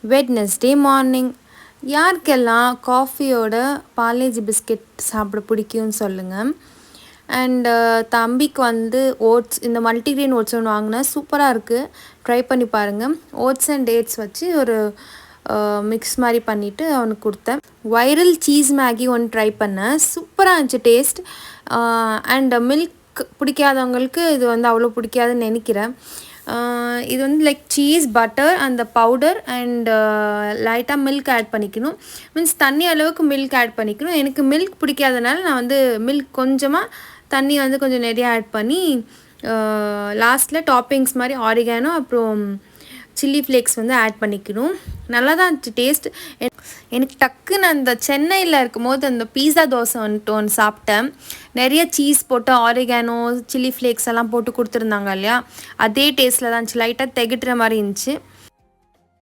Wednesday morning. யாருக்கெல்லாம் காஃபியோட Parle-G biscuit சாப்பிட பிடிக்கும்னு சொல்லுங்கள். அண்டு தம்பிக்கு வந்து ஓட்ஸ், இந்த மல்டிக்ரெயின் ஓட்ஸ் ஒன்று வாங்கினேன், சூப்பராக இருக்குது, ட்ரை பண்ணி பாருங்கள். ஓட்ஸ் அண்ட் டேட்ஸ் வச்சு ஒரு மிக்ஸ் மாதிரி பண்ணிவிட்டு அவனுக்கு கொடுத்தேன். வைரல் சீஸ் மேகி ஒன்று ட்ரை பண்ணேன், சூப்பராக இருந்துச்சு டேஸ்ட். அண்ட் மில்க் பிடிக்காதவங்களுக்கு இது வந்து அவ்வளோ பிடிக்காதுன்னு நினைக்கிறேன். இது வந்து லைக் சீஸ், பட்டர், அந்த பவுடர் அண்ட் லைட்டாக மில்க் ஆட் பண்ணிக்கணும். மீன்ஸ் தண்ணி அளவுக்கு மில்க் ஆட் பண்ணிக்கணும். எனக்கு மில்க் பிடிக்காதனால நான் வந்து மில்க் கொஞ்சமாக, தண்ணி வந்து கொஞ்சம் நிறையா ஆட் பண்ணி லாஸ்ட்டில் டாப்பிங்ஸ் மாதிரி ஆரிகானோ அப்புறம் சில்லி ஃப்ளேக்ஸ் வந்து ஆட் பண்ணிக்கணும். நல்லா தான் இருந்துச்சு டேஸ்ட். எனக்கு டக்குன்னு அந்த சென்னையில் இருக்கும்போது அந்த பீஸா தோசை ஒன்று சாப்பிட்டேன். நிறைய சீஸ் போட்டு ஆரிகானோ, சில்லி ஃப்ளேக்ஸ் எல்லாம் போட்டு கொடுத்துருந்தாங்க இல்லையா, அதே டேஸ்ட்டில் தான் இருந்துச்சு. லைட்டாக திகட்டுற மாதிரி இருந்துச்சு.